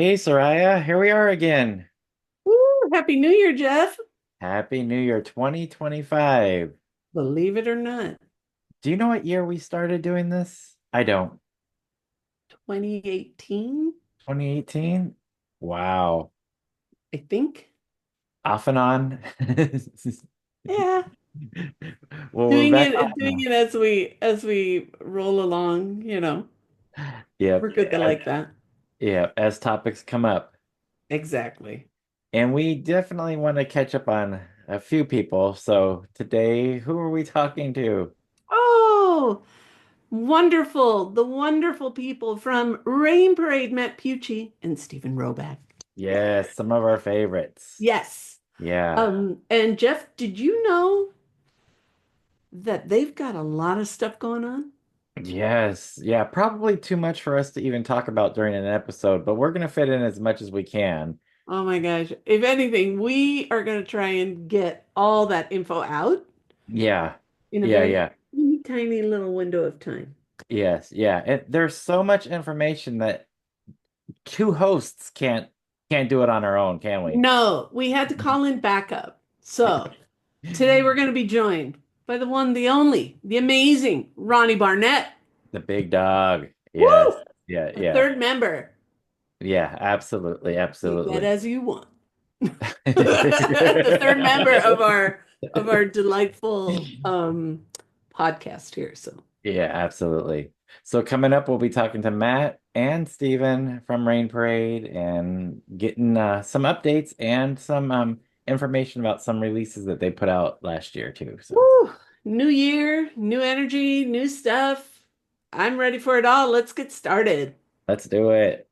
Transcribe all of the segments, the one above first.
Hey, Soraya, here we are again. Woo, Happy New Year, Jeff. Happy New Year 2025. Believe it or not, Do you know what year we started doing this? I don't. 2018, 2018? Wow. I think. Off and on. Yeah, Well, we're doing back it on doing now. it as we roll along. Yep. We're good to like that. Yeah, as topics come up. Exactly. And we definitely want to catch up on a few people. So today, who are we talking to? Oh, wonderful. The wonderful people from Rain Parade, Matt Piucci and Steven Roback. Yes, some of our favorites. Yes. Yeah. And Jeff, did you know that they've got a lot of stuff going on? Yes. Yeah, probably too much for us to even talk about during an episode, but we're going to fit in as much as we can. Oh my gosh. If anything, we are going to try and get all that info out Yeah. in a Yeah, very yeah. teeny tiny little window of time. Yes, yeah. There's so much information that two hosts can't do it on our own, can we? No, we had to call in backup. So today we're going to be joined by the one, the only, the amazing Ronnie Barnett. The big dog. Yes. Woo! Yeah, A yeah. third member. Yeah, absolutely, Take that absolutely. as you want. The third member of our delightful podcast here. So Yeah, absolutely. So coming up, we'll be talking to Matt and Steven from Rain Parade and getting some updates and some information about some releases that they put out last year too. So woo, new year, new energy, new stuff. I'm ready for it all. Let's get started. let's do it.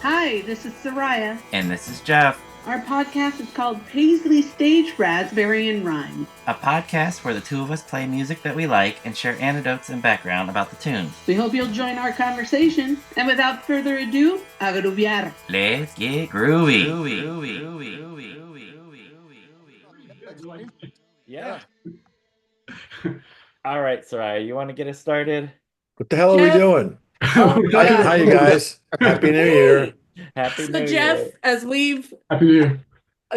Hi, this is Soraya. And this is Jeff, Our podcast is called Paisley Stage Raspberry and Rhyme. a podcast where the two of us play music that we like and share anecdotes and background about the tunes. We hope you'll join our conversation. And without further ado, a grooviar. Let's get groovy. Yeah. All right, Soraya, you want to get us started? What the hell are we Jeff. doing? Oh my Hi, you God. guys. Happy New Year. Hey. Happy So New Jeff, Year. as we've Happy New Year.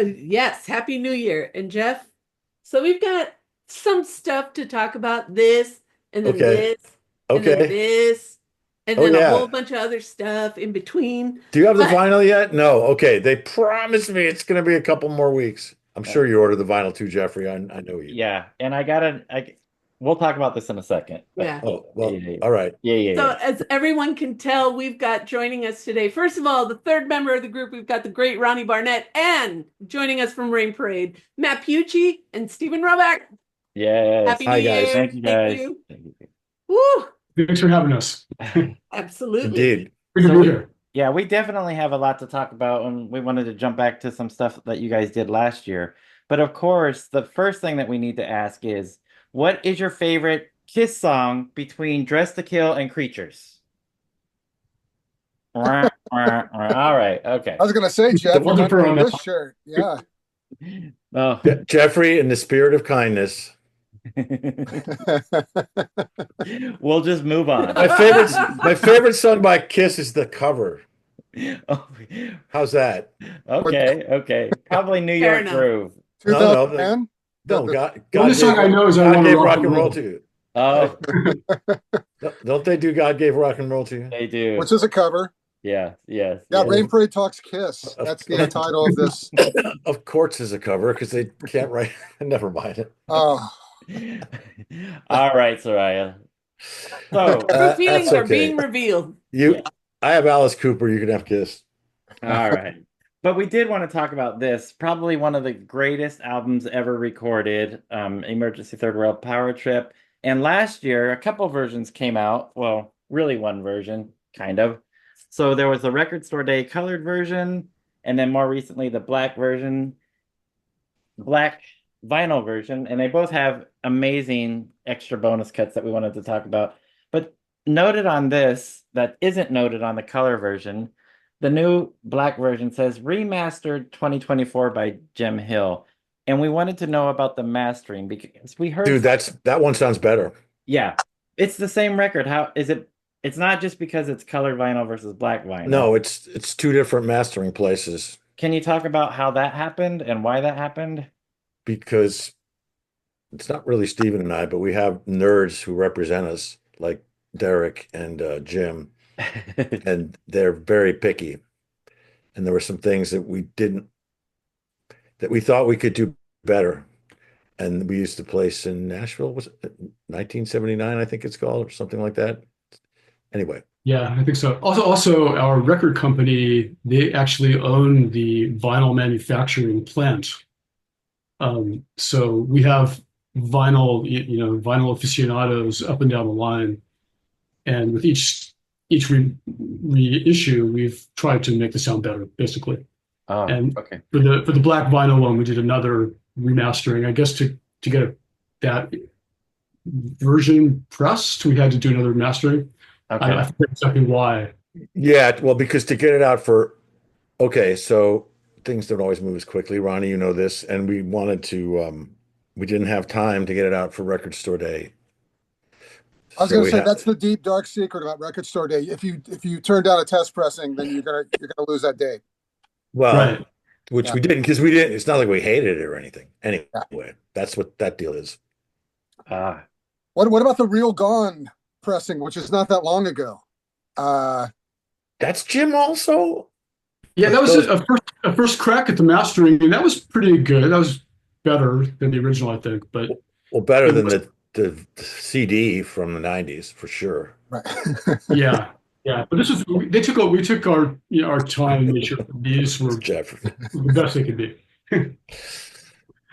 yes, Happy New Year. And Jeff, so we've got some stuff to talk about this, and then Okay. this, and then Okay. this, and Oh, then a whole yeah. bunch of other stuff in between. Do you have the But vinyl yet? No. Okay. They promised me it's going to be a couple more weeks. I'm Uh, sure you ordered the vinyl too, Jeffrey. I know you. Yeah, and we'll talk about this in a second, but yeah. Oh, yeah, well, yeah, all right. yeah, yeah, So yeah. as everyone can tell, we've got joining us today, first of all, the third member of the group, we've got the great Ronnie Barnett, and joining us from Rain Parade, Matt Piucci and Steven Roback. Yes. Happy New Hi, guys. Year. Thank you Thank guys. you. Woo! Thanks for having us. Absolutely. Indeed. Good to So be here. yeah, we definitely have a lot to talk about, and we wanted to jump back to some stuff that you guys did last year. But of course, the first thing that we need to ask is, what is your favorite Kiss song between Dress to Kill and Creatures? All right, okay. I was gonna say, The Jeff, you're one not for wearing on this that. shirt. Yeah. Oh. Jeffrey, in the spirit of kindness, We'll just move on. my favorite song by Kiss is the cover. Oh, How's that? What, okay, okay. Probably New Fair York enough. Groove. No, no, 2010? no. God, The only God song gave, I know is I God Want to gave Rock rock and and roll Roll. to you. Oh, Don't they do God gave rock and roll to you? they do. Which is a cover. Yeah, yes, Yeah, yes. Rain Parade Talks Kiss. Of, That's the title of this. of course, is a cover because they can't write. Never mind it. Oh, All right, Soraya. So, True That's feelings are okay. being revealed. yeah, I have Alice Cooper. You can have Kiss. all right. But we did want to talk about this, probably one of the greatest albums ever recorded, Emergency Third World Power Trip. And last year, a couple versions came out. Well, really one version, kind of. So there was the Record Store Day colored version, and then more recently the black version, black vinyl version, and they both have amazing extra bonus cuts that we wanted to talk about. But noted on this, that isn't noted on the color version, the new black version says remastered 2024 by Jem Hill. And we wanted to know about the mastering because we heard Dude, that one sounds better. yeah, It's the same record. How is it? It's not just because it's colored vinyl versus black vinyl. No, it's two different mastering places Can you talk about how that happened and why that happened? because it's not really Steven and I, but we have nerds who represent us, like Derek and Jim, and they're very picky. And there were some things that we thought we could do better. And we used a place in Nashville, was it 1979, I think it's called, or something like that. Anyway, Yeah, I think so. Also, our record company, they actually own the vinyl manufacturing plant. So we have vinyl aficionados up and down the line. And with each reissue, we've tried to make the sound better, basically. Oh, And okay. for the black vinyl one, we did another remastering. I guess to get that version pressed, we had to do another mastering. Okay. I forget exactly why. yeah, well, because to get it out okay, so things don't always move as quickly, Ronnie, you know this, and we wanted to, we didn't have time to get it out for Record Store Day. I was So going to we say had, that's the deep dark secret about Record Store Day. If you turn down a test pressing, then you're gonna lose that date. well, Right. which Yeah. we didn't because we didn't. It's not like we hated it or anything. Yeah. Anyway, that's what that deal is. Ah, What about the Real Gone pressing, which is not that long ago? That's Jim also. Yeah, that was a first crack at the mastering, and that was pretty good. That was better than the original, I think. But Well, better than the CD from the 90s for sure. Right. yeah, But we took our time and made sure these were Jeff. the best they could be.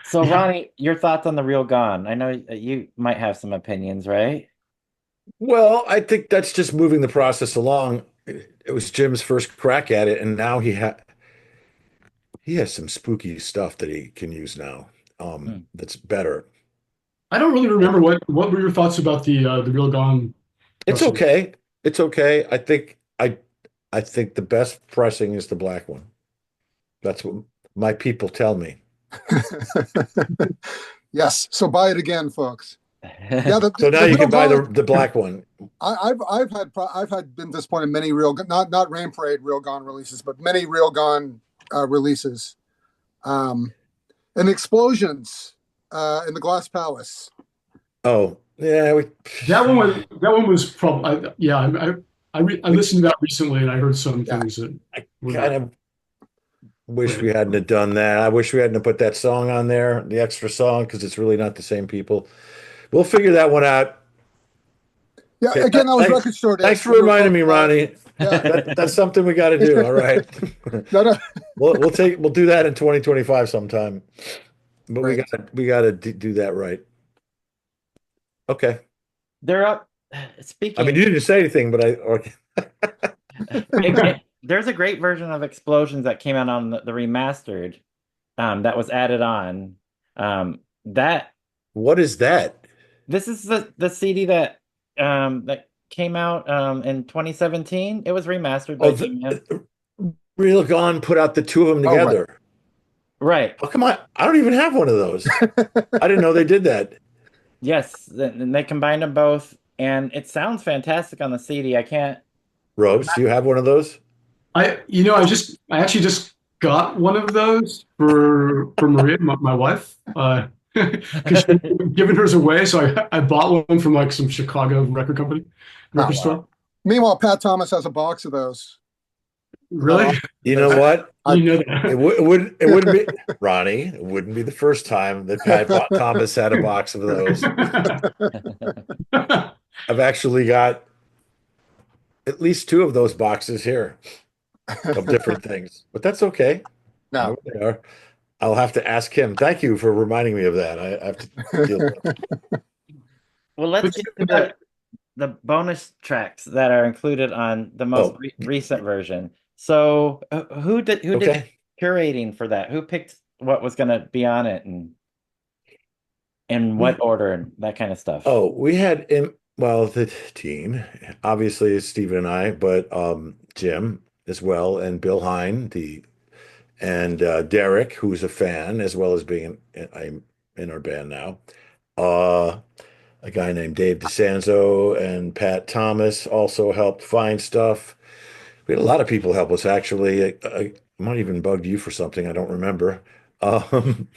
so Yeah. Ronnie, your thoughts on the Real Gone? I know you might have some opinions, right? Well, I think that's just moving the process along. It was Jim's first crack at it, and now he has some spooky stuff that he can use now. That's better. I don't really remember what were your thoughts about the Real Gone. It's pressing? okay. It's okay. I think the best pressing is the black one. That's what my people tell me. Yes. So buy it again, folks. Yeah. So now the you Real can buy Gone- the black one. I've been disappointed in many not Rain Parade Real Gone releases, but many Real Gone releases, and explosions in the Glass Palace. Oh, yeah. That one was probably I listened to that recently, and I heard some things that I were kind of wish we hadn't have done that. I wish we hadn't have put that song on there, the extra song, because it's really not the same people. We'll figure that one out. Yeah. Okay, Again, that was thanks- Record Store Day. Thanks for reminding me, Ronnie. Yeah. That's something we got to do. All right. No. We'll do that in 2025 sometime. But Right. we got to do that right. Okay. They're up. Speaking. I mean, you didn't say anything, but There's a great version of Explosions that came out on the remastered, that was added on. What is that? This is the CD that came out in 2017. It was remastered by Jim Young. Real Gone put out the two of them Oh, right. together. Right. Oh, come on. I don't even have one of those. I didn't know they did that. Yes, and they combined them both, and it sounds fantastic on the CD. I can't. Robes, do you have one of those? I actually just got one of those for Maria, my wife, because giving hers away. So I bought one from like some Chicago record company, record wow. store. Meanwhile, Pat Thomas has a box of those. Really? You know what? You know that. It wouldn't be Ronnie. It wouldn't be the first time that Pat Thomas had a box of those. I've actually got at least two of those boxes here of different things, but that's okay. No. There they are. I'll have to ask him. Thank you for reminding me of that. I have to deal with it. Well, let's get to the bonus tracks that are included on the most recent version. So, who did curating for that? Who picked what was going to be on it, and in what order, and that kind of stuff? Oh, we had the team, obviously Steven and I, but Jim as well, and Bill Hine, and Derek, who's a fan, as well as being in our band now. a guy named Dave DeSanzo and Pat Thomas also helped find stuff. We had a lot of people help us, actually. I might even bugged you for something. I don't remember. Um,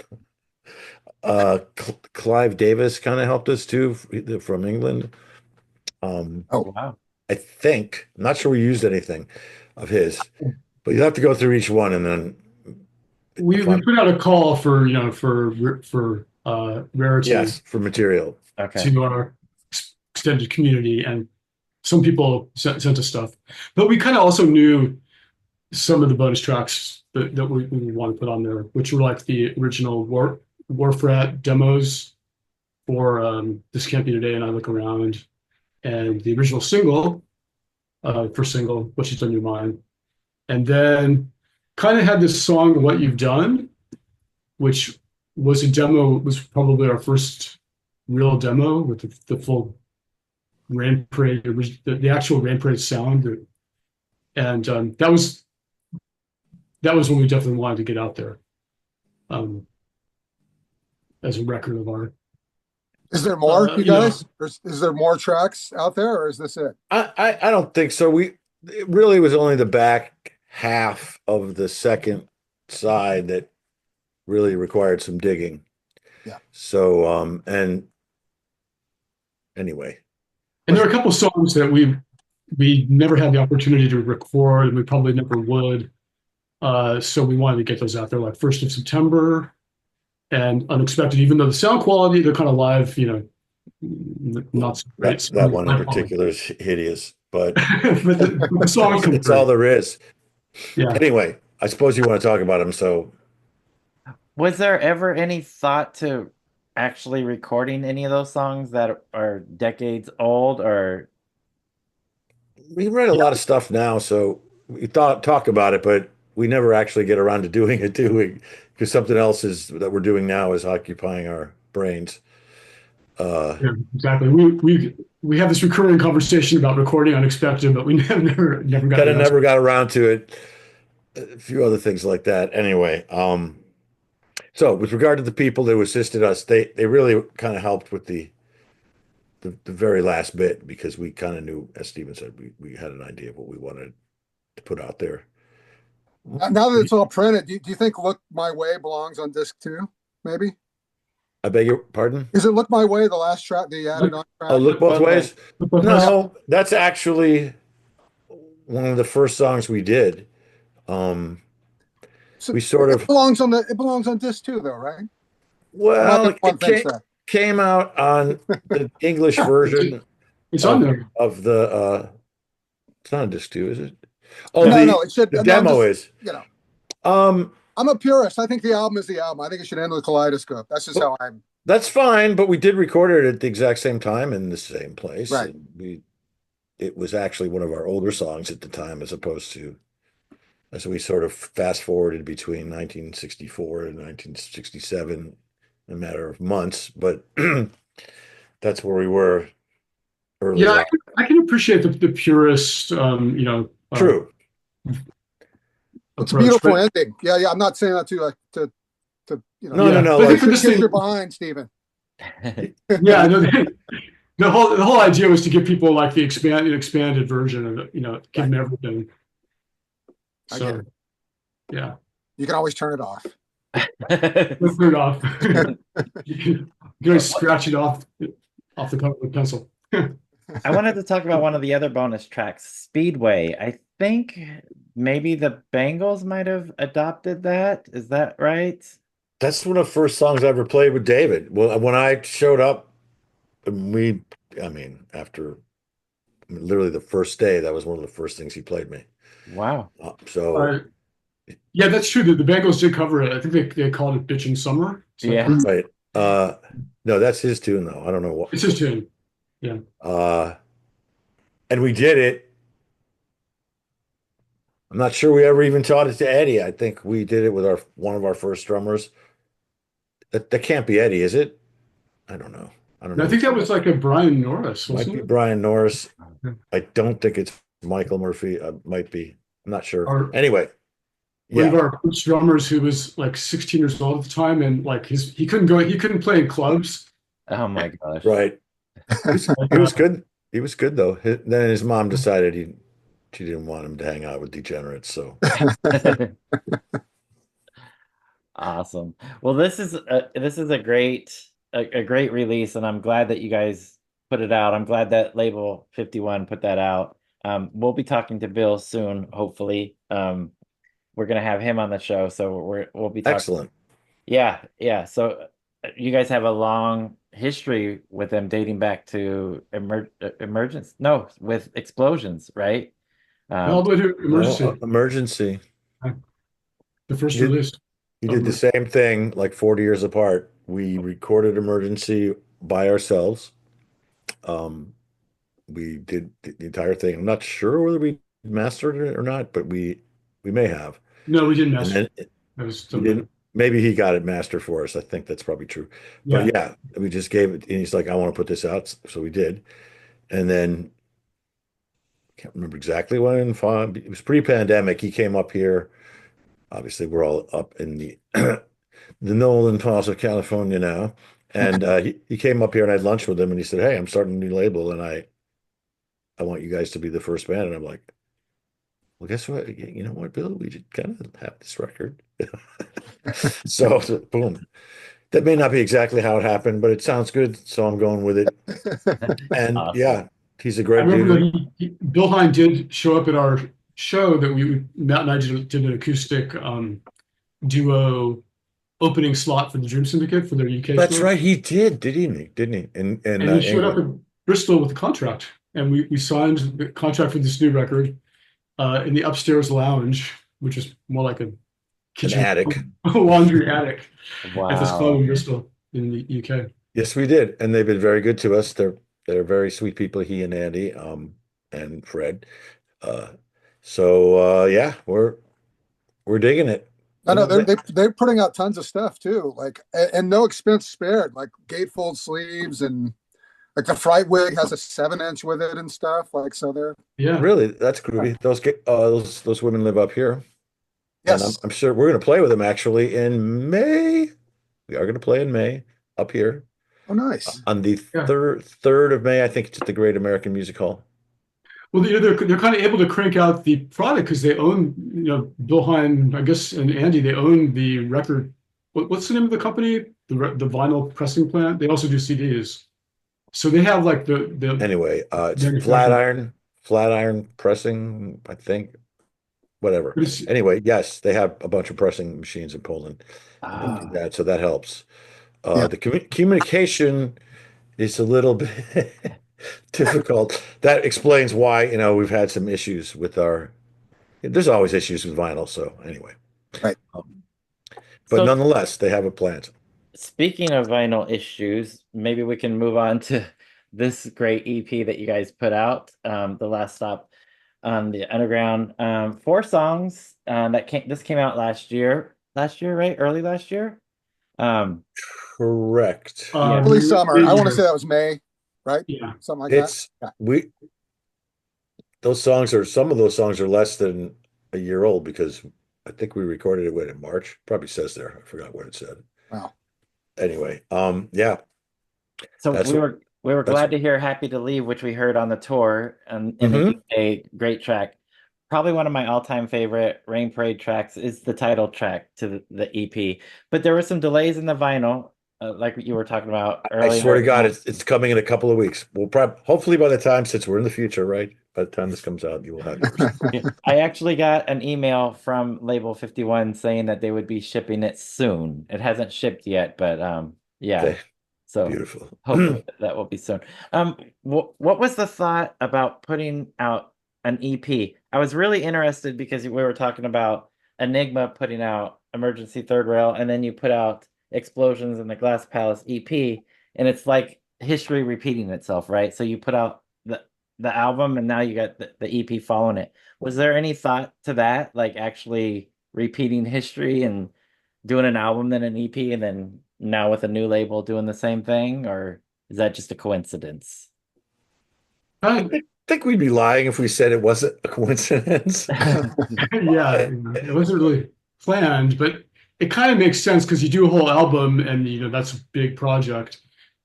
Clive Davis kind of helped us too from England. Oh, Wow. I think. I'm not sure we used anything of his, but you have to go through each one and then We find, put out a call for rarity yes, for material. Okay. to our extended community, and some people sent us stuff, but we kind of also knew some of the bonus tracks that we want to put on there, which were like the original Warfrat demos for This Can't Be Today and I Look Around, and the original single, first single, What She's Done Your Mind. And then kind of had this song, What You've Done, which was a demo, was probably our first real demo with the full Rain Parade, the actual Rain Parade sound. And that was when we definitely wanted to get out there as a record of our. is there more, you you know, guys? Or is there more tracks out there, or is this it? I don't think so. It really was only the back half of the second side that really required some digging. Yeah. So and anyway, And there are a couple songs that we never had the opportunity to record, and we probably never would. So we wanted to get those out there, like First of September and Unexpected, even though the sound quality, they're kind of live, not so great. that one in particular is hideous, but but the songs come it's all through. there is. Yeah. Anyway, I suppose you want to talk about them. So Was there ever any thought to actually recording any of those songs that are decades old, or we write a lot of stuff now, so we talk about it, but we never actually get around to doing it, do we? Because something else that we're doing now is occupying our brains. Yeah, exactly. We have this recurring conversation about recording Unexpected, but we never Got around to it. A few other things like that. Anyway, so with regard to the people who assisted us, they really kind of helped with the very last bit, because we kind of knew, as Steven said, we had an idea of what we wanted to put out there. Now that it's all printed, do you think "Look My Way" belongs on disc 2? Maybe. I beg your pardon? Is it "Look My Way" the last track they added on track? Oh, Look Both Ways? Both No, that's actually one of the first songs we did. So we sort of it belongs on disc 2 though, right? well, came out on the English version It's on there. of the it's not a disc 2, is it? Oh, no, it should. The demo is. I'm a purist. I think the album is the album. I think it should end with Kaleidoscope. That's just how I'm. That's fine, but we did record it at the exact same time in the same place. Right. It was actually one of our older songs at the time, as we sort of fast forwarded between 1964 and 1967 in a matter of months, but that's where we were early. Yeah, I can appreciate the purist, True. It's a beautiful ending. Yeah. I'm not saying that to No. Like, this thing you're behind, Steven. Yeah, the whole idea was to give people like the expanded version of it, give them everything. So, yeah, you can always turn it off. Let's turn it off. You can always scratch it off the cover with a pencil. I wanted to talk about one of the other bonus tracks, Speedway. I think maybe the Bangles might have adopted that. Is that right? That's one of the first songs I ever played with David. Well, when I showed up, after literally the first day, that was one of the first things he played me. Wow. Yeah, that's true. The Bangles did cover it. I think they called it "Bitchin' Summer." So yeah. Right. No, that's his tune though. I don't know what. It's his tune. Yeah. And we did it. I'm not sure we ever even taught it to Eddie. I think we did it with one of our first drummers. That can't be Eddie, is it? I don't know. I think that was like a Brian Norris. Might be Brian Norris. I don't think it's Michael Murphy. Might be. I'm not sure. Anyway, one of our first drummers who was like 16 years old at the time, and like he couldn't play in clubs. Oh my gosh. Right. He was good. He was good though. Then his mom decided she didn't want him to hang out with degenerates. So Awesome. Well, this is a great release, and I'm glad that you guys put it out. I'm glad that Label 51 put that out. We'll be talking to Bill soon, hopefully. We're gonna have him on the show, so we'll be talking. excellent. Yeah, yeah. So you guys have a long history with them dating back to emergence, no, with explosions, right? All the way to Emergency, No, emergency. the first He did, release. he did the same thing like 40 years apart. We recorded emergency by ourselves. Um, we did the entire thing. I'm not sure whether we mastered it or not, but we may have. No, we didn't And master. then That was we didn't. Maybe he got it mastered for us. I think that's probably true. But Yeah. yeah, we just gave it, and he's like, "I want to put this out," so we did. And then can't remember exactly when. It was pre-pandemic. He came up here. Obviously, we're all up in the the Nolan Falls of California now. And he came up here and I had lunch with him and he said, "Hey, I'm starting a new label and I want you guys to be the first band." And I'm like, "Well, guess what? You know what, Bill? We just kind of have this record." So boom. That may not be exactly how it happened, but it sounds good, so I'm going with it. And Awesome. yeah, he's a I great remember dude. that Bill Hine did show up at our show that Matt and I did an acoustic duo opening slot for the Dream Syndicate for their UK That's tour. right, he did, didn't he? Didn't he? In And he showed up England. at Bristol with a contract, and we signed the contract for this new record in the upstairs lounge, which is more like a kitchen attic. laundry attic at this club Wow. in Bristol in the UK. Yes, we did, and they've been very good to us. They're very sweet people, he and Andy, and Fred. Uh, yeah, we're digging it. I You know know, they're putting out tons of stuff too, like and no expense spared, like gatefold sleeves and like the Fright Wig has a 7-inch with it and stuff. Like so they're Yeah. really, that's groovy. Those women live up here, and yes. I'm sure we're going to play with them actually in May. We are going to play in May up here Oh nice. on the Yeah. third of May. I think it's at the Great American Music Hall. Well, they're kind of able to crank out the product because they own, Bill Hine, I guess, and Andy, they own the record. What's the name of the company? The vinyl pressing plant. They also do CDs. So they have like the Anyway, it's manufacturing. Flatiron Pressing, I think. Whatever. But it's- Anyway, yes, they have a bunch of pressing machines in Poland, and they do Ah, that, so that helps. Yeah. The communication is a little bit difficult. That explains why, we've had some issues with our. There's always issues with vinyl, so anyway. Right. But so nonetheless, they have a plant. speaking of vinyl issues, maybe we can move on to this great EP that you guys put out, The Last Stop on the Underground. 4 songs this came out last year. Last year, right? Early last year. Um, Correct. Yeah. Early summer. I want to say that was May, right? Yeah. Something like It's that. we some of those songs are less than a year old because I think we recorded it in March. Probably says there. I forgot what it said. Wow. Anyway, yeah, so that's we were that's glad to hear "Happy to Leave," which we heard on the tour, and in the Mhm. UK, great track. Probably one of my all-time favorite Rain Parade tracks is the title track to the EP. But there were some delays in the vinyl, like you were talking about I earlier. swear to God, it's coming in a couple of weeks. We'll probably hopefully by the time, since we're in the future, right? By the time this comes out, you will have yours. Yeah. I actually got an email from Label 51 saying that they would be shipping it soon. It hasn't shipped yet, but yeah. Okay, So beautiful. hopefully that will be soon. What was the thought about putting out an EP? I was really interested because we were talking about Enigma putting out Emergency Third Rail, and then you put out Explosions in the Glass Palace EP, and it's like history repeating itself, right? So you put out the album, and now you got the EP following it. Was there any thought to that, like actually repeating history and doing an album, then an EP, and then now with a new label doing the same thing, or is that just a coincidence? I think we'd be lying if we said it wasn't a coincidence. Yeah, it wasn't really planned, but it kind of makes sense because you do a whole album and that's a big project.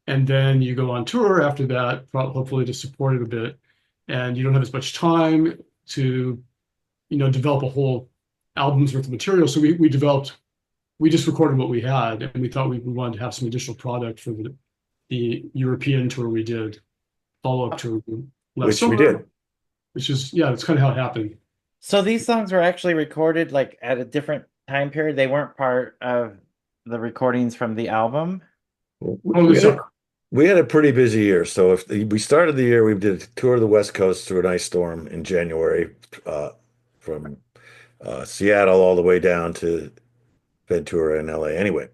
and then you go on tour after that, hopefully to support it a bit, and you don't have as much time to, develop a whole album's worth of material. So we just recorded what we had, and we thought we wanted to have some additional product for the European tour we did, follow-up tour last Which summer, we did. which is, that's kind of how it happened. So these songs were actually recorded like at a different time period. They weren't part of the recordings from the album. We had a pretty busy year. So if we started the year, we did a tour of the West Coast through an ice storm in January, from Seattle all the way down to Ventura in LA. Anyway,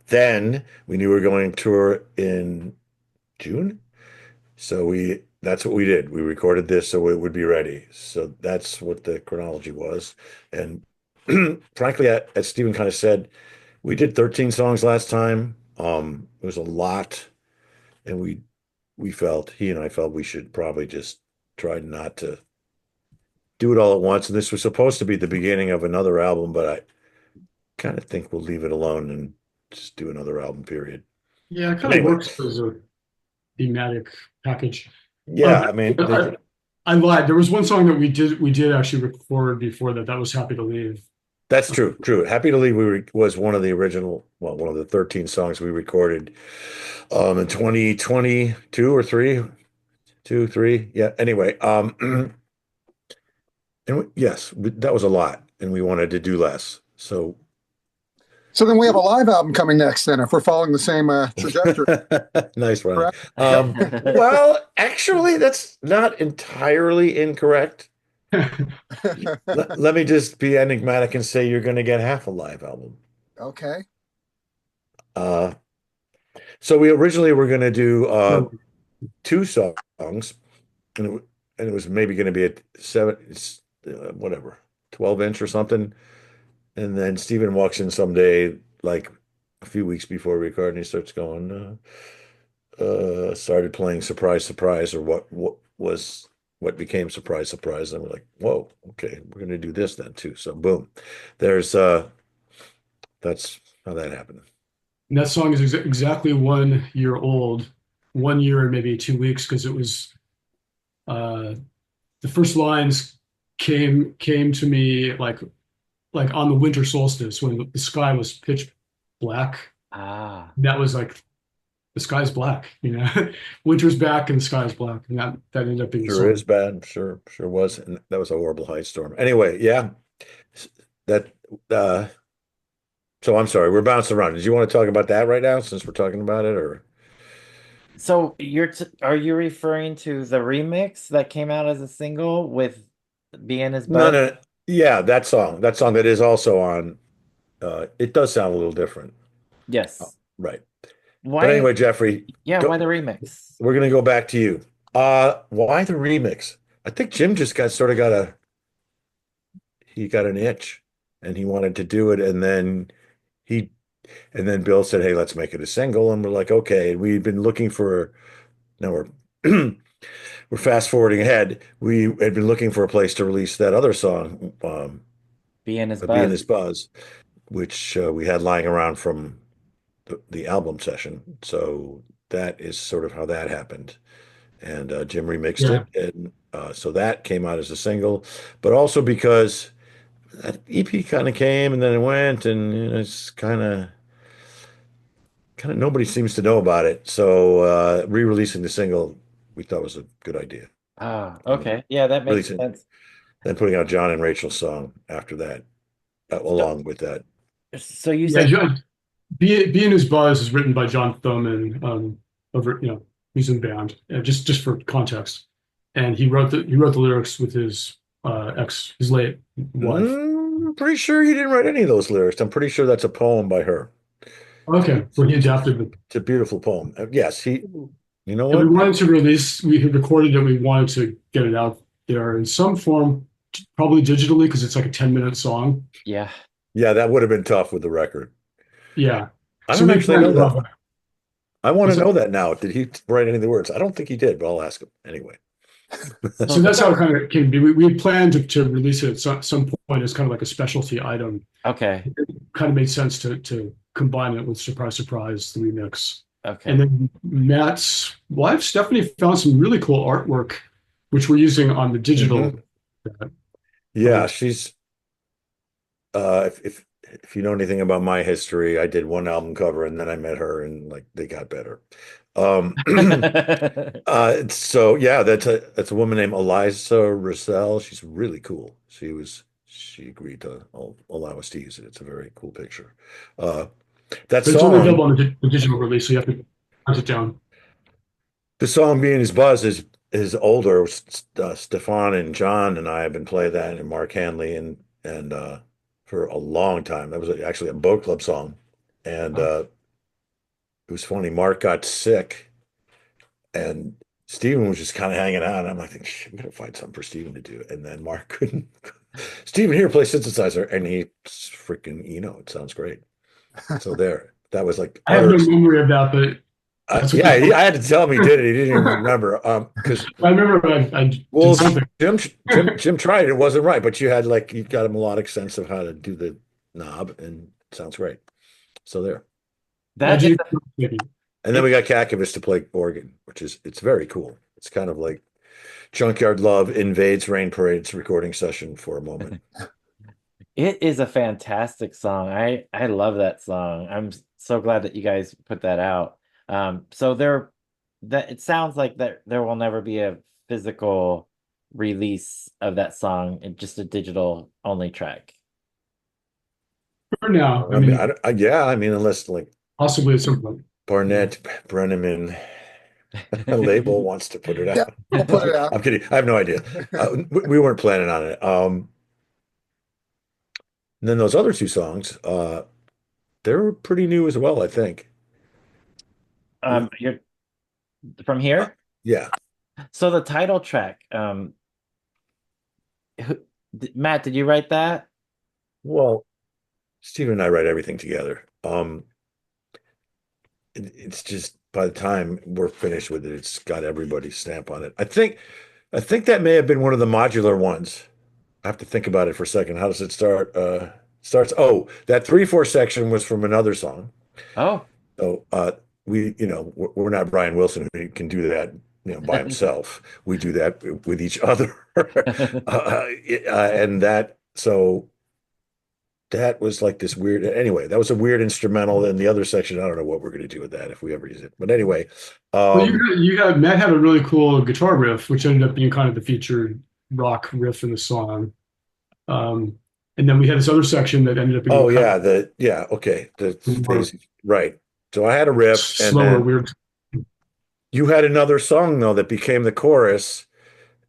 then we knew we were going to tour in June. So that's what we did. We recorded this so it would be ready. So that's what the chronology was. And frankly, as Steven kind of said, we did 13 songs last time. It was a lot. And he and I felt we should probably just try not to do it all at once. And this was supposed to be the beginning of another album, but I kind of think we'll leave it alone and just do another album, period. Yeah, it kind of works as a thematic package. Yeah, I mean, I lied. There was one song that we did actually record before that. That was "Happy to Leave." That's true. "Happy to Leave" was one of the original, well, one of the 13 songs we recorded in 2022 or 3. Yeah. Anyway, and yes, that was a lot, and we wanted to do less. So then we have a live album coming next. Then, if we're following the same trajectory. Nice one. Well, actually, that's not entirely incorrect. Let me just be enigmatic and say you're going to get half a live album. Okay. So we originally were going to do 2 songs, and it was maybe going to be a 12-inch or something. And then Steven walks in someday, like a few weeks before we record, and he starts going, started playing Surprise, Surprise, or what became Surprise, Surprise. And we're like, whoa, okay, we're going to do this then too. So boom, that's how that happened. And that song is exactly 1 year old, 1 year and maybe 2 weeks, because it was the first lines came to me like on the winter solstice when the sky was pitch black. That was like, the sky's black, winter's back and the sky's black, and that ended up being sure is bad. Sure was, and that was a horrible high storm. Anyway, yeah, that. So I'm sorry, we're bouncing around. Did you want to talk about that right now, since we're talking about it, or? So are you referring to the remix that came out as a single with "Being His Buzz"? No. Yeah, that song that is also on. It does sound a little different. Yes. Right. Why? But anyway, Jeffrey. Yeah, why the remix? We're gonna go back to you. Why the remix? I think Jim just got an itch, and he wanted to do it, and then Bill said, "Hey, let's make it a single," and we're like, "Okay." And we've been looking for. Now we're we're fast forwarding ahead. We had been looking for a place to release that other song, "Being His Buzz," which we had lying around from the album session. So that is sort of how that happened. And Jim remixed it, and so that came out as a single. But also because that EP kind of came and then it went, and it's kind of nobody seems to know about it. So re-releasing the single, we thought was a good idea. Okay. Yeah, that makes sense. Then putting out John and Rachel's song after that, along with that. So you said "Being His Buzz" is written by John Thoman, he's in the band, just for context, and he wrote the lyrics with his late wife. I'm pretty sure he didn't write any of those lyrics. I'm pretty sure that's a poem by her. Okay, so he adapted it. It's a beautiful poem. Yes, you know what? We wanted to release. We had recorded it. We wanted to get it out there in some form, probably digitally, because it's like a 10-minute song. Yeah, that would have been tough with the record. Yeah, I don't actually know that. I want to know that now. Did he write any of the words? I don't think he did, but I'll ask him anyway. So that's how it kind of came to be. We had planned to release it at some point as kind of like a specialty item. Okay. It kind of made sense to combine it with Surprise, Surprise, the remix. Okay. And then Matt's wife, Stephanie, found some really cool artwork, which we're using on the digital. Yeah, she's if you know anything about my history, I did one album cover and then I met her and like they got better. So yeah, that's a woman named Eliza Russell. She's really cool. She agreed to allow us to use it. It's a very cool picture. Uh, that But it's only song, available on the digital release, so you have to hunt it down. the song being his buzz is older. Stefan and John and I have been playing that and Mark Hanley and for a long time. That was actually a boat club song, and it was funny. Mark got sick, and Steven was just kind of hanging out. And I'm like, we gotta find something for Steven to do. And then Mark couldn't. Steven, here, play synthesizer, and he freaking, it sounds great. So there, that was like I have no memory of that, but yeah, I had to tell him he did it. He didn't even remember. Because I remember I did something. Jim tried it. It wasn't right, but you got a melodic sense of how to do the knob, and it sounds great. So there. That is And then we got Kakavas to play organ, it's very cool. It's kind of like Junkyard Love invades Rain Parade's recording session for a moment. It is a fantastic song. I love that song. I'm so glad that you guys put that out. So it sounds like that there will never be a physical release of that song, just a digital only track. For now, I mean, unless like possibly at some point. Barnett Brenneman label wants to put it out. Yeah, I'll put it out. I'm kidding. I have no idea. We weren't planning on it. And then those other two songs, they're pretty new as well, I think. You're from here? Yeah. So the title track, Matt, did you write that? Well, Steven and I write everything together. It's just by the time we're finished with it, it's got everybody's stamp on it. I think that may have been one of the modular ones. I have to think about it for a second. How does it start? That 3/4 section was from another song. Oh. So we're not Brian Wilson who can do that, by himself. We do that with each other. And that was like this weird, anyway, that was a weird instrumental. And the other section, I don't know what we're going to do with that if we ever use it. But anyway. Matt had a really cool guitar riff, which ended up being kind of the featured rock riff in the song. And then we had this other section that ended up being right. So I had a riff, slower, and then weird. You had another song though that became the chorus,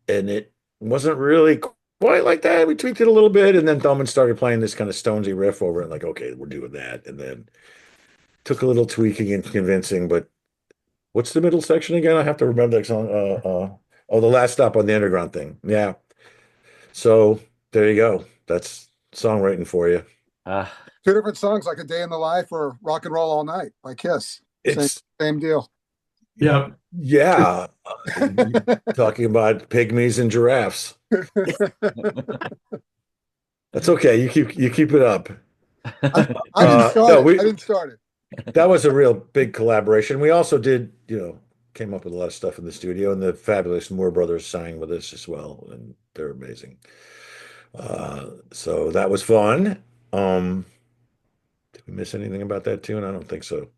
and it wasn't really quite like that. We tweaked it a little bit, and then Thurman started playing this kind of Stonesy riff over it, like, okay, we're doing that. And then took a little tweaking and convincing, but what's the middle section again? I have to remember that song. The Last Stop on the Underground thing. Yeah. So there you go. That's songwriting for you. Two different songs, like A Day in the Life or Rock and Roll All Night by Kiss. Same deal. Yeah. Yeah. Talking about pygmies and giraffes. That's okay. You keep it up. I didn't start it. That was a real big collaboration. We also did, came up with a lot of stuff in the studio, and the fabulous Moore brothers sang with us as well, and they're amazing. So that was fun. Did we miss anything about that tune? I don't think so.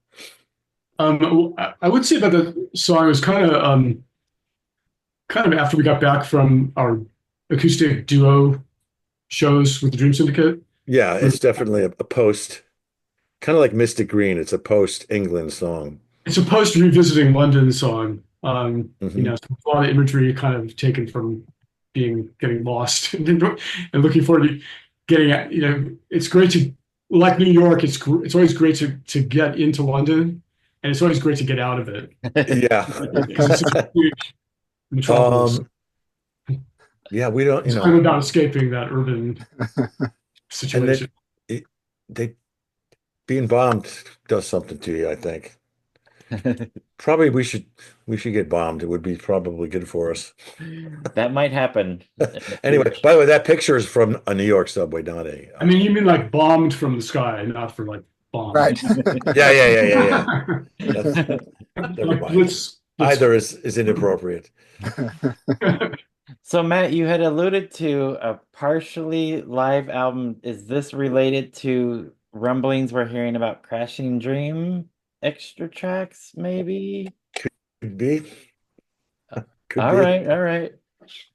I would say about the song, it was kind of after we got back from our acoustic duo shows with the Dream Syndicate. Yeah, it's definitely a post, kind of like Mystic Green. It's a post England song. It's a post revisiting London song. A lot of imagery kind of taken from getting lost and looking forward to getting at. It's great to, like New York. It's always great to get into London, and it's always great to get out of it. Yeah. Because it's a huge metropolis. Yeah, we don't. It's kind of about escaping that urban situation. They being bombed does something to you, I think. Probably we should get bombed. It would be probably good for us. That might happen. Anyway, by the way, that picture is from a New York subway, not a. I mean, you mean like bombed from the sky, not from like bomb. Right. Yeah. That's, never Like, mind. let's Either is inappropriate. So Matt, you had alluded to a partially live album. Is this related to rumblings we're hearing about Crashing Dream extra tracks, maybe? Could be. Could All be. right.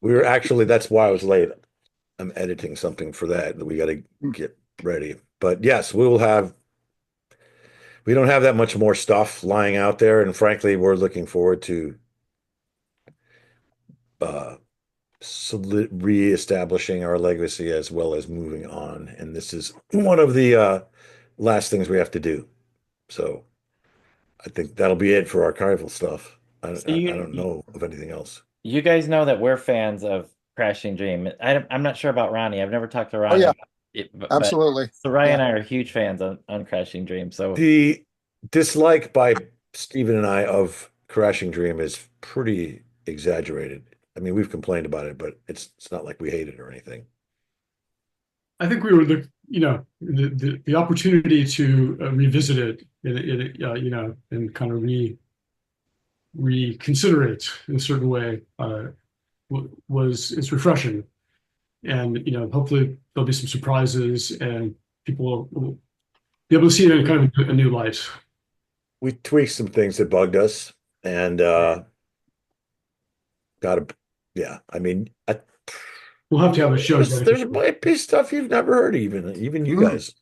We were actually, that's why I was late. I'm editing something for that we got to get ready. But yes, we don't have that much more stuff lying out there. And frankly, we're looking forward to reestablishing our legacy as well as moving on. And this is one of the last things we have to do. So I think that'll be it for archival stuff. I So don't know of anything else. you guys know that we're fans of Crashing Dream. I'm not sure about Ronnie. I've never talked to Oh Ronnie yeah, about it, but absolutely. Soraya Yeah. and I are huge fans on Crashing Dream. So The dislike by Stephen and I of Crashing Dream is pretty exaggerated. I mean, we've complained about it, but it's not like we hate it or anything. I think we were the opportunity to revisit it and kind of reconsider it in a certain way it's refreshing, and hopefully there'll be some surprises and people will be able to see it in kind of a new light. We tweaked some things that bugged us, and I mean, We'll have to have a show. there might be stuff you've never heard, even you guys.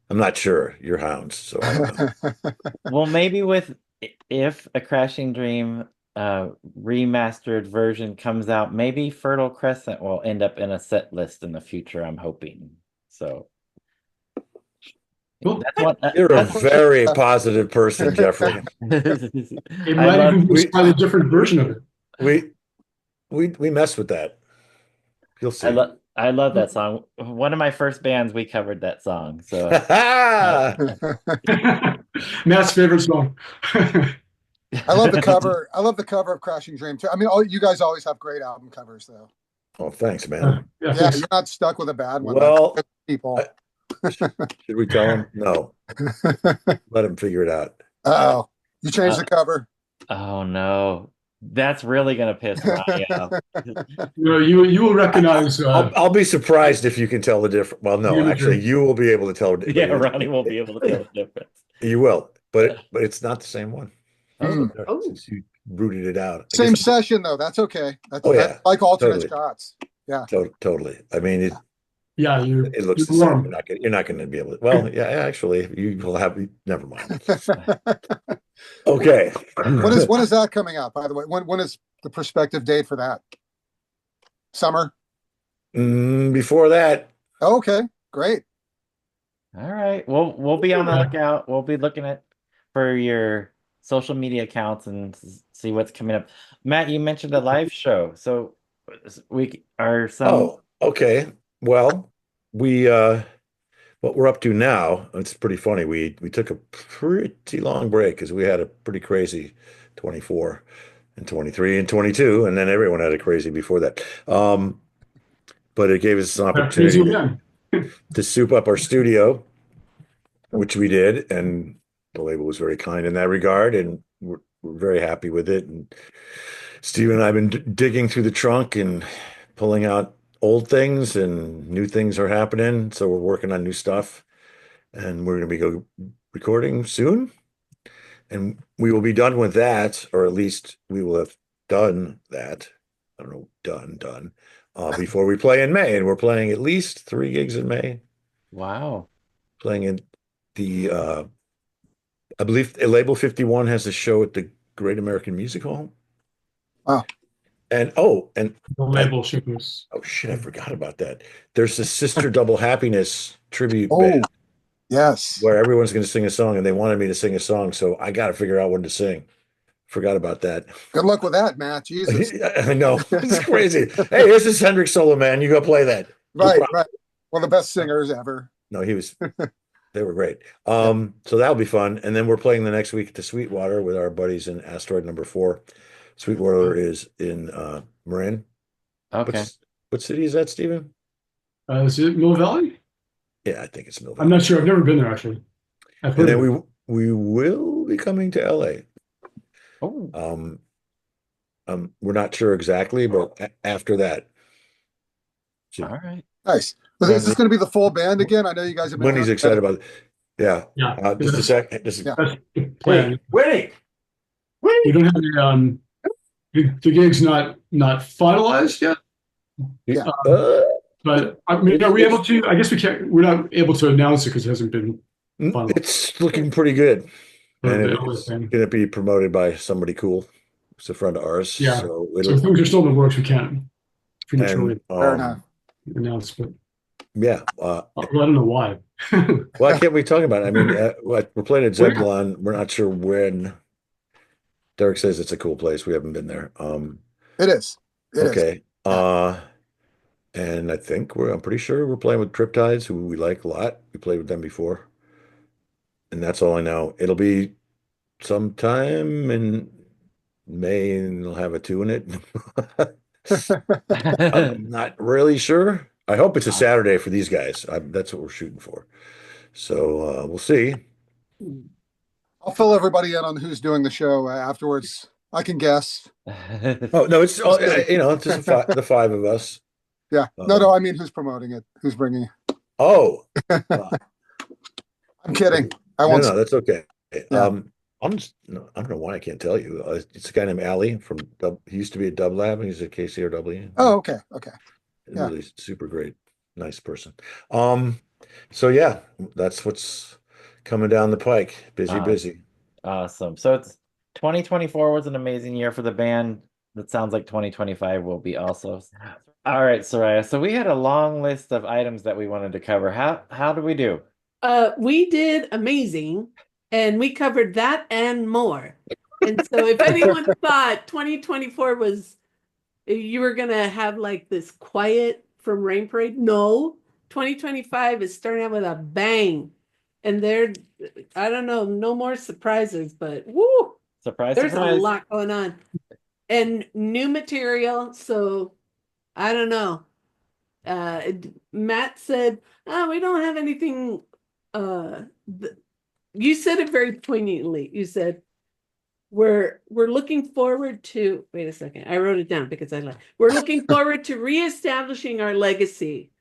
I'm not sure. You're hounds, so I don't know. well, maybe if a Crashing Dream remastered version comes out, maybe Fertile Crescent will end up in a set list in the future, I'm hoping. So Cool. You're a very positive person, Jeffrey. It might even be a different version of it. We mess with that. You'll see. I love that song. One of my first bands, we covered that song. So Matt's favorite song. I love the cover. I love the cover of Crashing Dream too. I mean, you guys always have great album covers, though. Oh, thanks, man. Yeah, you're not stuck with a bad one. Well, like people. Should we tell him? No. Let him figure it out. Oh, you changed the cover. Oh no. That's really gonna piss Ronnie off. You will recognize. I'll be surprised if you can tell the difference. Well, no, actually, you will be able to tell. Yeah, Ronnie won't be able to tell the difference. You will, but it's not the same one. Oh. You rooted it out. Same session though. That's okay. That's like alternate shots. Yeah, totally. I mean, it looks the warm. same. You're not going to be able to. Well, yeah, actually, you will have. Never mind. Okay. When is that coming out? By the way, when is the prospective date for that? Summer. Before that. Oh, okay, great. All right. We'll be on the lookout. We'll be looking for your social media accounts and see what's coming up. Matt, you mentioned a live show, so we are some. Oh, okay. Well, what we're up to now, it's pretty funny. We took a pretty long break because we had a pretty crazy 24 and 23 and 22, and then everyone had a crazy before that. But it gave us an opportunity to soup up our studio, which we did, and the label was very kind in that regard, and we're very happy with it. And Steve and I have been digging through the trunk and pulling out old things, and new things are happening. So we're working on new stuff, and we're going to be recording soon. And we will be done with that, or at least we will have done that. I don't know, done before we play in May. And we're playing at least 3 gigs in May. Wow. Playing in the, I believe Label 51 has a show at the Great American Music Hall. Oh. And the label shippers. Oh shit, I forgot about that. There's a Sister Double Happiness tribute Oh, band. yes. Where everyone's going to sing a song, and they wanted me to sing a song, so I got to figure out what to sing. Forgot about that. Good luck with that, Matt. Jesus. I know. It's crazy. Hey, here's this Hendrix solo, man. You go play that. Right. One of the best singers ever. No, they were great. So that'll be fun. And then we're playing the next week at the Sweetwater with our buddies in Asteroid Number 4. Sweetwater is in Marin. Okay. What city is that, Stephen? Is it Mill Valley? Yeah, I think it's Mill Valley. I'm not sure. I've never been there, actually. I've And heard then of it. we will be coming to LA. Oh, Um, we're not sure exactly, but after that, all right. Nice. when Is this going to be the full band again? I know you guys have been Winnie's doing excited about it. Yeah. Yeah, Just a sec. Just Yeah. that's the Hey, plan. Winnie! We Winnie! don't have the gig's not finalized yet. Yeah. But I mean, are we able to? I guess we can't. We're not able to announce it because it hasn't been finalized. It's looking pretty good. for And the LA it's thing. going to be promoted by somebody cool. It's a friend of ours. Yeah. So So things are still in the works. We can't prematurely and Fair enough. announce, but yeah. well, I don't know why. Why can't we talk about it? I mean, we're playing at Well, yeah. Zebulon. We're not sure when. Derek says it's a cool place. We haven't been there. It is. It is. Okay. And I think I'm pretty sure we're playing with Triptides, who we like a lot. We played with them before. And that's all I know. It'll be sometime in May and they'll have a two in it. I'm not really sure. I hope it's a Saturday for these guys. That's what we're shooting for. So we'll see. I'll fill everybody in on who's doing the show afterwards. I can guess. Oh no, it's all, it's just the five of us. Yeah. No. I mean, who's promoting it? Who's bringing it? Oh, I'm kidding. I no, won't. no, that's okay. Yeah. I don't know why I can't tell you. It's a guy named Ali from he used to be at Dub Lab, and he's at KCRW. Oh, okay. Okay. Yeah. Really super great, nice person. So yeah, that's what's coming down the pike. Busy. Awesome. So it's 2024 was an amazing year for the band. That sounds like 2025 will be also. All right, Soraya. So we had a long list of items that we wanted to cover. How do we do? We did amazing, and we covered that and more. And so if anyone thought 2024 was you were gonna have like this quiet from Rain Parade, no. 2025 is starting out with a bang. And I don't know, no more surprises, but woo, Surprise, there's a surprise. lot going on. And new material, so I don't know. Matt said, "Oh, we don't have anything." You said it very poignantly. You said, "We're looking forward to." Wait a second, I wrote it down because I like. We're looking forward to reestablishing our legacy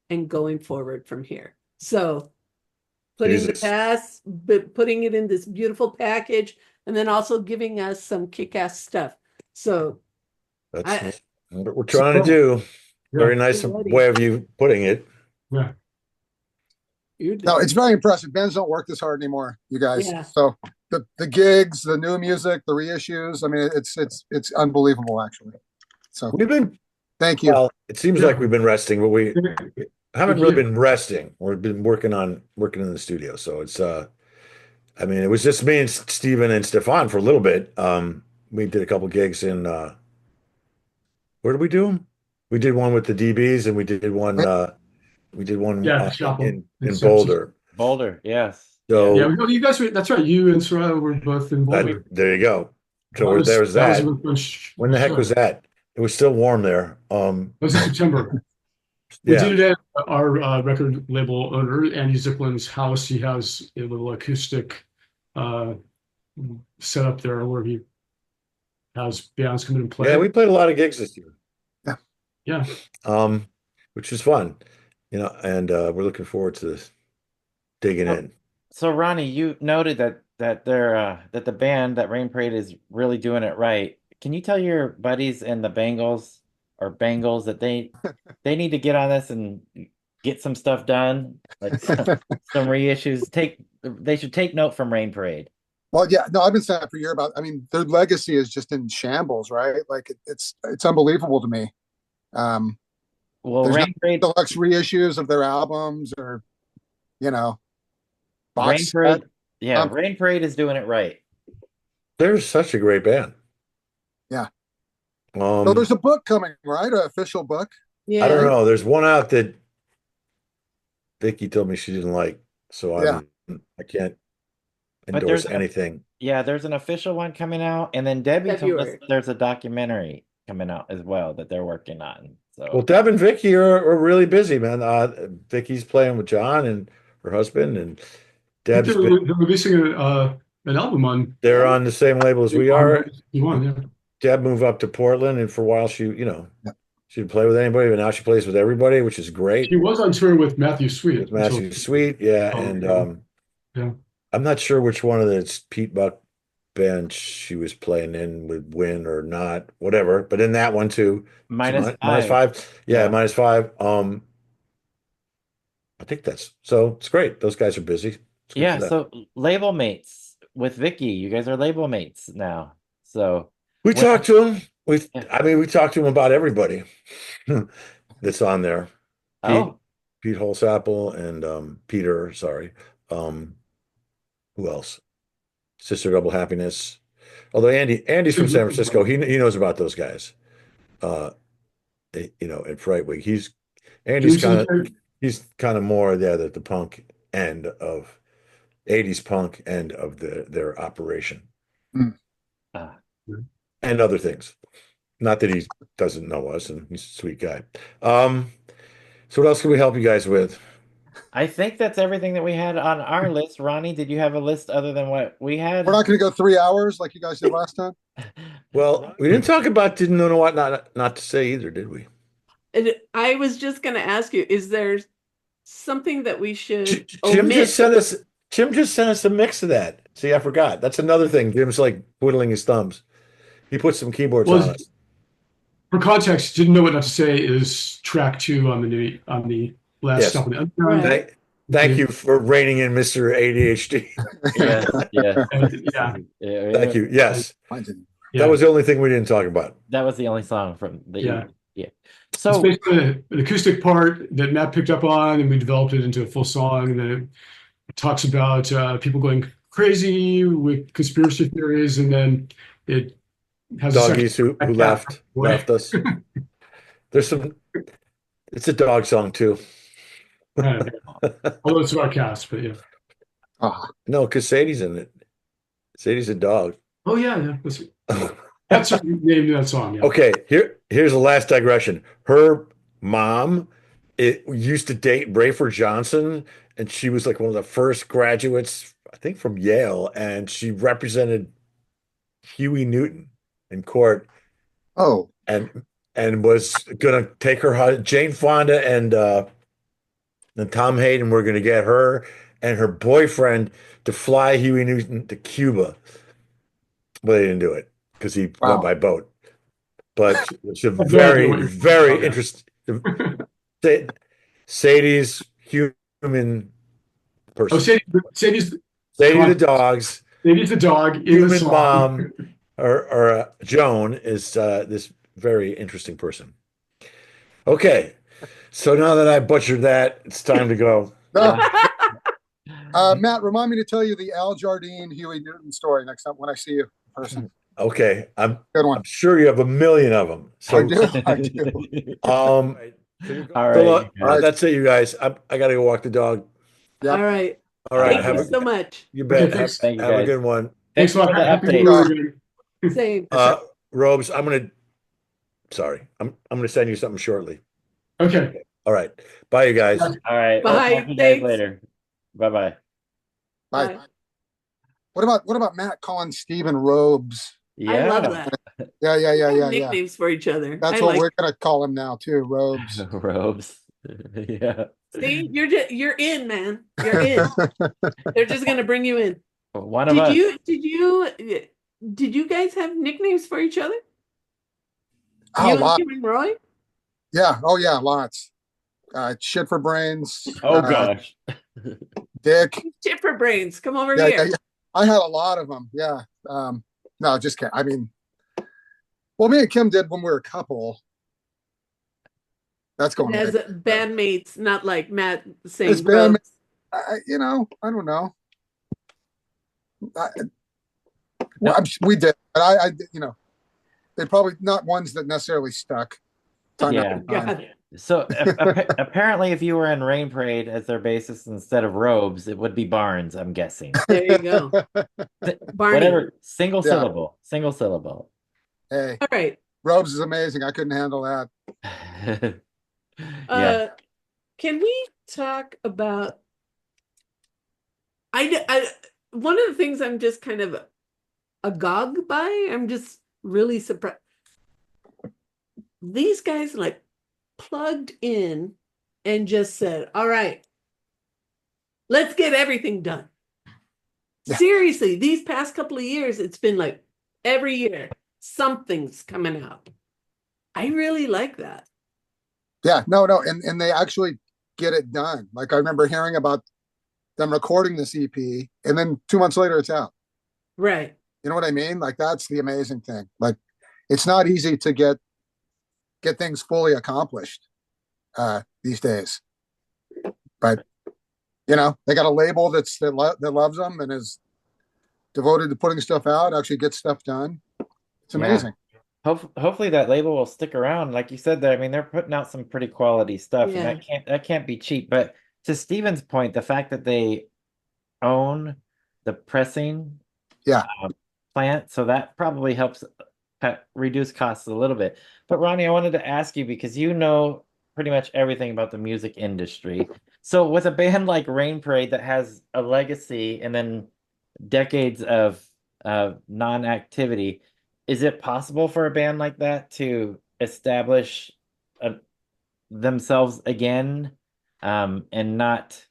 and going forward from here. So, putting the Jesus. past, but putting it in this beautiful package, and then also giving us some kick-ass stuff. So. That's what we're trying to do. Very nice way of you putting it. Yeah. No, it's very impressive. Bands don't work this hard anymore, you guys. Yeah. So the gigs, the new music, the reissues. I mean, it's unbelievable, actually. So We've been. thank you. Well, it seems like we've been resting, but we haven't really been resting. We've been working in the studio. So it's I mean, it was just me and Steven and Stefan for a little bit. We did a couple gigs in where did we do them? We did one with the DBs and we did one in Boulder. Boulder, yes. So yeah, you guys were, that's right. You and Soraya were both in Boulder. there you go. So there was that. When the heck was that? It was still warm there. It was in September. We did it at our record label owner, Andy Ziplin's house. He has a little acoustic set up there where he has bands come in and play. Yeah, we played a lot of gigs this year. Yeah. Which is fun, and we're looking forward to digging in. So Ronnie, you noted that the band that Rain Parade is really doing it right. Can you tell your buddies in the Bengals that they need to get on this and get some stuff done, like some reissues. They should take note from Rain Parade. Well, yeah, no, I've been saying that for a year about. I mean, their legacy is just in shambles, right? Like it's unbelievable to me. Well, there's Rain Parade deluxe reissues of their albums, or Rain Parade. Yeah, Rain Parade is doing it right. They're such a great band. Yeah. So there's a book coming, right? An official book. Yeah. I don't know. There's one out that Vicky told me she didn't like, so I can't endorse anything. Yeah, there's an official one coming out, and then Debbie told us February. there's a documentary coming out as well that they're working on. So Well, Deb and Vicky are really busy, man. Vicky's playing with John and her husband, and Deb's they're, been, they're releasing an album on they're on the same label as we are. you yeah. Deb moved up to Portland, and for a while she, Yeah. she didn't play with anybody, but now she plays with everybody, which is great. She was on tour with Matthew Sweet. With Matthew Sweet, yeah, Oh, and yeah. I'm not sure which one of the Pete Buck bands she was playing in would win or not, whatever. But in that one too, Minus minus five. five, yeah, Yeah. minus five. I think that's so. It's great. Those guys are busy. It's good Yeah, for them. so label mates with Vicky. You guys are label mates now. So We when- talked to him. Yeah. I mean, we talked to him about everybody that's on there. Oh, Pete Holsapple and Peter, sorry. Who else? Sister Double Happiness. Although Andy's from San Francisco, he knows about those guys. At Frightwig. Andy's he's kind of more the punk end of 80s punk end of their operation. uh, And other things. Not that he doesn't know us, and he's a sweet guy. So what else can we help you guys with? I think that's everything that we had on our list. Ronnie, did you have a list other than what we had? We're not going to go 3 hours like you guys did last time. Well, we didn't talk about didn't know what not to say either, did we? And I was just going to ask you, is there something that we should Jim omit? just sent us a mix of that. See, I forgot. That's another thing. Jim's like twiddling his thumbs. He put some keyboards on us. For context, didn't know what not to say is track 2 on the last Yes. stop. Right. Thank you for reining in Mr. ADHD. Yeah. Yeah. Thank you. Yes. I didn't. Yeah. That was the only thing we didn't talk about. That was the only song from the Yeah. yeah. It's So basically an acoustic part that Matt picked up on, and we developed it into a full song. And then it talks about people going crazy with conspiracy theories, and then it has Doggies who a left us. There's some. It's a dog song too. Although it's about cast, but yeah. No, because Sadie's in it. Sadie's a dog. Oh yeah. That's the name of that song. Yeah. Okay, here's the last digression. Her mom used to date Brayford Johnson, and she was like one of the first graduates, I think, from Yale, and she represented Huey Newton in court. Oh, and was gonna take her Jane Fonda and Tom Hayden were gonna get her and her boyfriend to fly Huey Newton to Cuba, but they didn't do it because he went by boat. But it's a very interesting. Sadie's human person. Oh, Sadie's the dogs. Sadie's the dog. Human mom or Joan is this very interesting person. Okay, so now that I butchered that, it's time to go. Matt, remind me to tell you the Al Jardine Huey Newton story next time when I see you in person. Okay, Good one. I'm sure you have a million of them. So, I do. all right. That's it, you guys. I got to go walk the dog. Yep. All right. All right, Thank you so much. You bet. Okay, thanks. Thank you, Have a guys. good one. Thanks a lot. for the Happy update. New Year. Same. Robes, I'm gonna send you something shortly. Okay. All right. Bye, you guys. All right. Bye. We'll talk to you guys Thanks. later. Bye-bye. Bye. Bye. What about Matt calling Steven Robes? Yeah. I love that. Yeah. Nicknames for each other. That's I what like we're gonna call him now too, Robes. Robes. Yeah. See, you're in, man. You're in. They're just gonna bring you in. One of us. Did you guys have nicknames for each other? Oh, You and lot. Kim and Roy? Yeah. Oh yeah, lots. Shit for brains. Oh gosh. Dick. Shit for brains. Come over Yeah, here. yeah. I had a lot of them. Yeah. No, just can't. I mean, well, me and Kim did when we were a couple. That's going As back. bandmates, not like Matt saying As bandmates. Robes. I don't know. We did, but I they're probably not ones that necessarily stuck. Yeah. God. So apparently, if you were in Rain Parade as their bassist instead of Robes, it would be Barnes. I'm guessing. There you go. Barney. Whatever. Single Yeah. syllable. Single syllable. Hey, All right. Robes is amazing. I couldn't handle that. Yeah. Can we talk about One of the things I'm just kind of agog by, I'm just really surprised. These guys like plugged in and just said, all right, let's get everything done. Yeah. Seriously, these past couple of years, it's been like every year something's coming out. I really like that. Yeah, no, and they actually get it done. Like I remember hearing about them recording this EP, and then 2 months later, it's out. Right. You know what I mean? Like that's the amazing thing. Like it's not easy to get things fully accomplished these days, but they got a label that loves them and is devoted to putting stuff out. Actually, gets stuff done. It's amazing. Hopefully that label will stick around. Like you said, I mean, they're putting out some pretty quality stuff, and Yeah. that can't be cheap. But to Steven's point, the fact that they own the pressing Yeah. plant, so that probably helps reduce costs a little bit. But Ronnie, I wanted to ask you because you know pretty much everything about the music industry. So with a band like Rain Parade that has a legacy and then decades of non-activity, is it possible for a band like that to establish themselves again, and not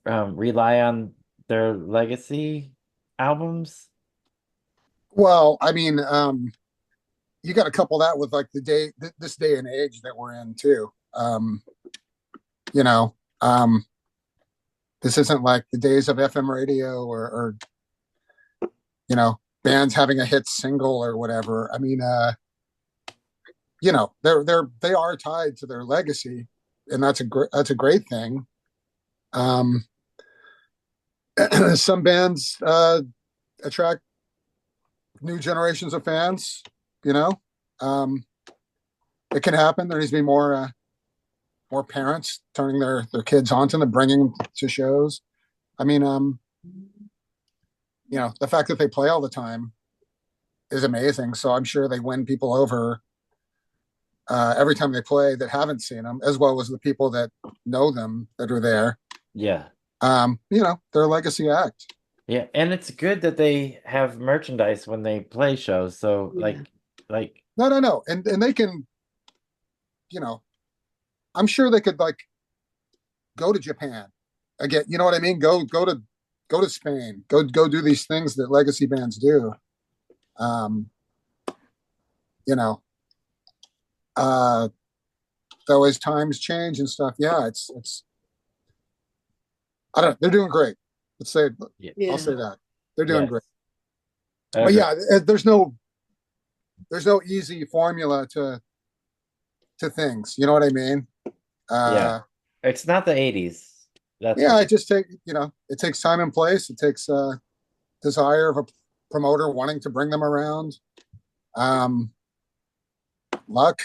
rely on their legacy albums? Well, I mean, you got to couple that with like this day and age that we're in too. You know, this isn't like the days of FM radio or bands having a hit single or whatever. I mean, they are tied to their legacy, and that's a great thing. Some bands attract new generations of fans. It can happen. There needs to be more parents turning their kids onto them, bringing them to shows. I mean, the fact that they play all the time is amazing. So I'm sure they win people over every time they play that haven't seen them, as well as the people that know them that are there. Yeah. They're a legacy act. Yeah, and it's good that they have merchandise when they play shows. So Yeah. like No. And they can, I'm sure they could like go to Japan again. You know what I mean? Go to Spain. Go do these things that legacy bands do. Though as times change and stuff, yeah, it's I don't know. They're doing great. Let's say Yeah. I'll say that. They're doing Yes. great. I But agree. yeah, there's no easy formula to things. You know what I mean? Yeah. It's not the 80s. That's Yeah, for it just it takes time and place. It takes desire of a promoter wanting to bring them around. Luck,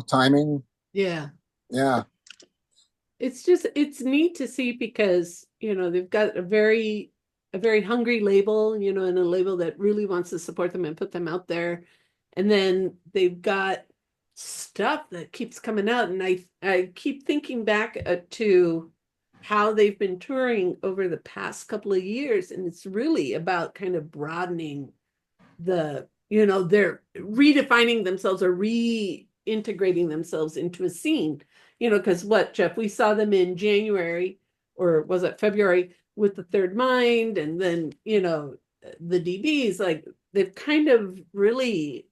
timing. Yeah. Yeah. It's neat to see because, they've got a very hungry label, and a label that really wants to support them and put them out there. And then they've got stuff that keeps coming out. And I keep thinking back to how they've been touring over the past couple of years. And it's really about kind of broadening they're redefining themselves or reintegrating themselves into a scene. Because what, Jeff, we saw them in January, or was it February, with the Third Mind, and then, the DBs, like they've kind of really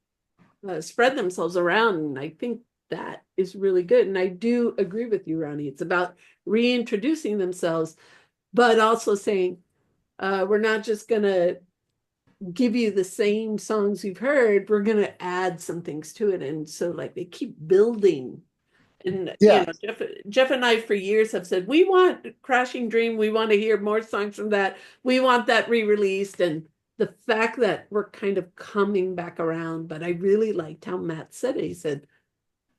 spread themselves around. And I think that is really good. And I do agree with you, Ronnie. It's about reintroducing themselves, but also saying, we're not just going to give you the same songs you've heard. We're going to add some things to it. And so like they keep building. And Yeah. Jeff and I for years have said, we want Crashing Dream. We want to hear more songs from that. We want that re-released. And the fact that we're kind of coming back around, but I really liked how Matt said it. He said,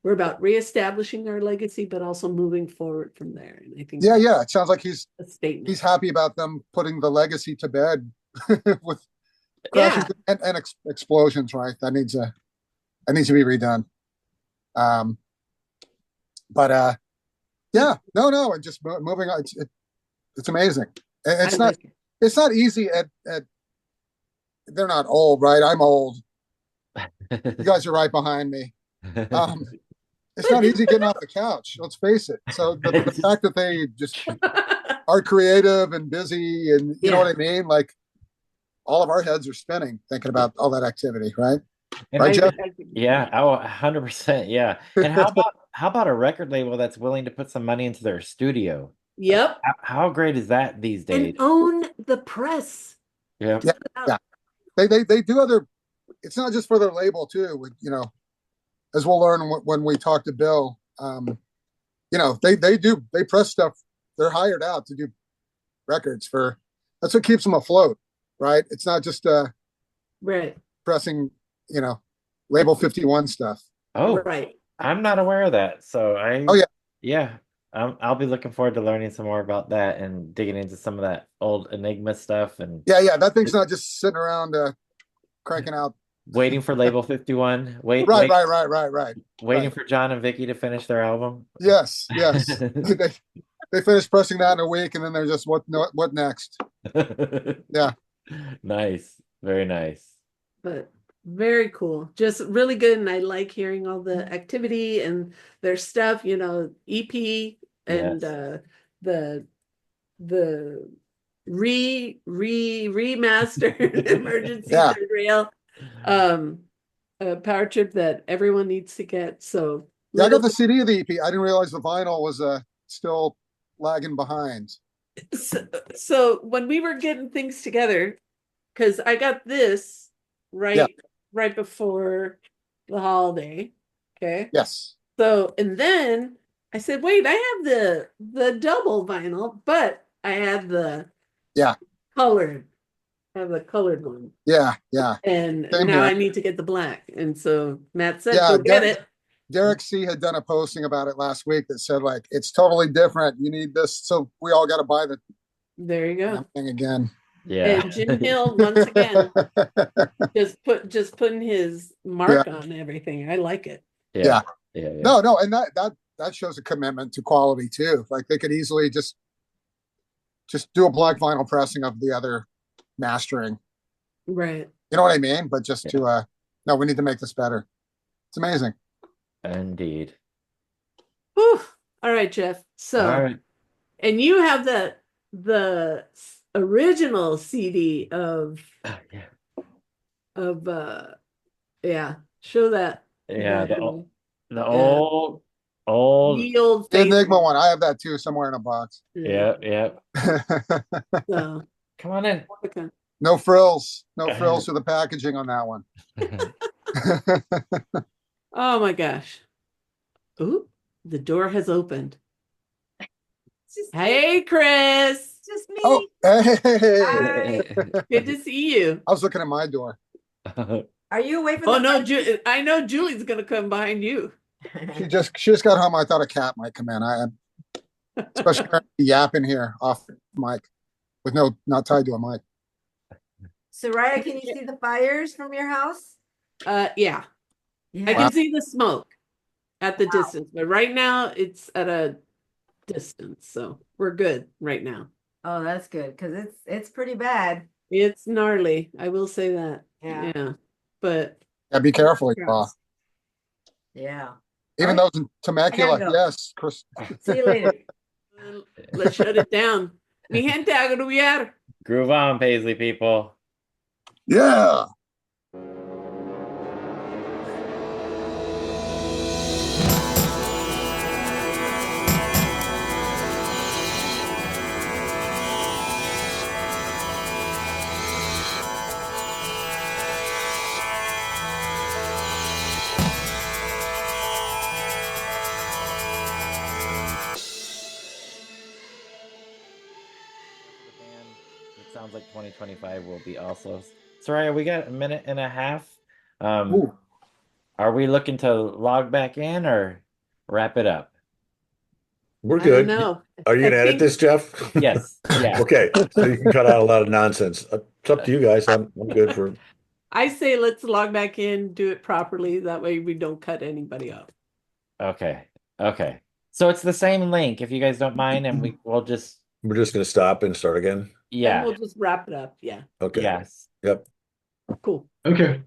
we're about reestablishing our legacy, but also moving forward from there. And I think Yeah. It sounds like he's a statement. He's happy about them putting the legacy to bed with Yeah. crashes and explosions, right? That needs to be redone. But yeah, no, and just moving on. It's amazing. And I like it. it's not easy at they're not old, right? I'm old. You guys are right behind me. It's not easy getting off the couch. Let's face it. So the fact that they just are creative and busy, and you know what I mean, like all of our heads are spinning thinking about all that activity, right? And Right, Jeff? yeah, 100%, yeah. And how about a record label that's willing to put some money into their studio? Yep. How great is that these days? And own the press. Yeah. Yeah, yeah. They do other. It's not just for their label too. You know, as we'll learn when we talk to Bill. You know, they press stuff. They're hired out to do records for. That's what keeps them afloat, right? It's not just Right. pressing, you know, label 51 stuff. Oh, right. I'm not aware of that. So Oh yeah. Yeah. I'll be looking forward to learning some more about that and digging into some of that old Enigma stuff and Yeah. That thing's not just sitting around cranking out. waiting for Label 51. Right. Waiting for John and Vicky to finish their album. Yes. They finished pressing that in a week, and then they're just what next? Yeah. Nice. Very nice. But very cool. Just really good. And I like hearing all the activity and their stuff, you know, EP and Yes. the remastered emergency Yeah. third rail power trip that everyone needs to get. So Yeah, I got the CD of the EP. I didn't realize the vinyl was still lagging behind. so when we were getting things together, because I got this right before the holiday. Okay. Yes. So and then I said, wait, I have the double vinyl, but I had the colored. I have the colored one. Yeah. And Same now here. I need to get the black. And so Matt said, Yeah, go get it. Derek C had done a posting about it last week that said like it's totally different. You need this, so we all got to buy the There you go. thing again. Yeah. And Jim Hill once again just putting his mark on everything. I like it. Yeah. No, and that shows a commitment to quality too. Like they could easily just do a black vinyl pressing of the other mastering. Right. You know what I mean? But just to no, we need to make this better. It's amazing. Indeed. Whew. All right, Jeff. So All right. and you have the original CD of show that. Yeah, the old the old the Enigma one. I have that too somewhere in a box. Yeah. So come on in. Okay. No frills for the packaging on that one. Oh my gosh. Ooh, the door has opened. Hey, Chris. Just me. Oh, hey. Good to see you. I was looking at my door. Are you away from Oh no, I know Julie's gonna come behind you. She just got home. I thought a cat might come in. Especially yapping here off mic with not tied to a mic. Soraya, can you see the fires from your house? Yeah. I can see the smoke at the distance, but right now it's at a distance, so we're good right now. Oh, that's good because it's pretty bad. It's gnarly. I will say that. Yeah. But be careful, y'all. Yeah. Even those in Temecula, yes, Chris. See you later. Let's shut it down. Mi gente, agruviar. Groove on, Paisley people. Yeah. It sounds like 2025 will be also. Soraya, we got a minute and a half. Are we looking to log back in or wrap it up? We're good. No. Are you going to edit this, Jeff? Yes. Yeah. Okay. So you can cut out a lot of nonsense. It's up to you guys. I'm good for. I say let's log back in, do it properly. That way we don't cut anybody off. Okay. So it's the same link if you guys don't mind, and we're just going to stop and start again. Then Yeah. we'll just wrap it up. Yeah. Okay. Yes. Yep. Cool. Okay.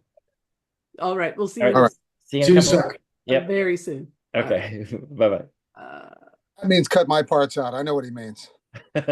All right. We'll see All you right. right. See you See in you a in a couple. sec. Yep. very soon. Okay. Bye Uh, That means cut my parts out. I know what he means. bye.